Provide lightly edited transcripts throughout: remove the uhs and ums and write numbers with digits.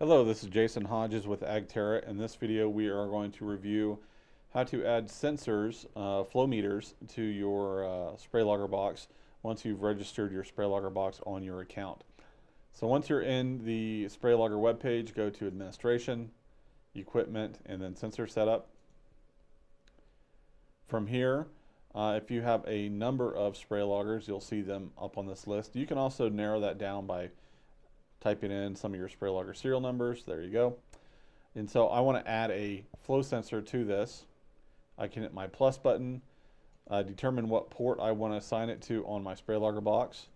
Hello, this is Jason Hodges with AgTerra. In this video we are going to review how to add sensors, flow meters, to your SprayLogger box once you've registered your SprayLogger box on your account. So once you're in the SprayLogger webpage, go to Administration, Equipment, and then Sensor Setup. From here, if you have a number of SprayLoggers, you'll see them up on this list. You can also narrow that down by typing in some of your SprayLogger serial numbers. There you go. And so I want to add a flow sensor to this. I can hit my plus button, determine what port I want to assign it to on my SprayLogger box.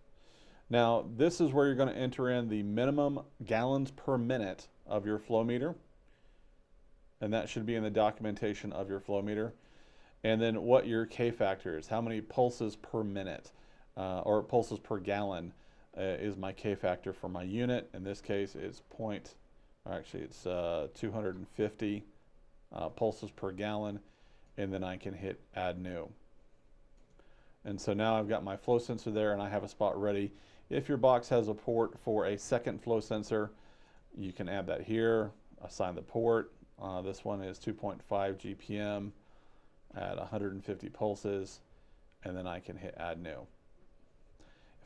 Now this is where you're going to enter in the minimum gallons per minute of your flow meter, and that should be in the documentation of your flow meter. And then what your K factor is, how many pulses per minute or pulses per gallon is my K factor for my unit. In this case it's 250 pulses per gallon, and then I can hit add new. And so now I've got my flow sensor there and I have a spot ready. If your box has a port for a second flow sensor, you can add that here, assign the port. This one is 2.5 GPM at 150 pulses, and then I can hit add new.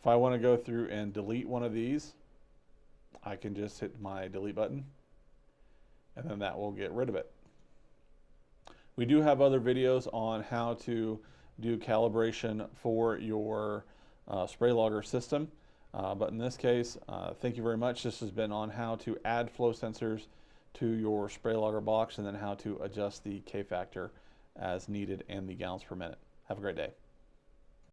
If I want to go through and delete one of these, I can just hit my delete button, and then that will get rid of it. We do have other videos on how to do calibration for your SprayLogger system, but in this case, thank you very much. This has been on how to add flow sensors to your SprayLogger box, and then how to adjust the K factor as needed and the gallons per minute. Have a great day.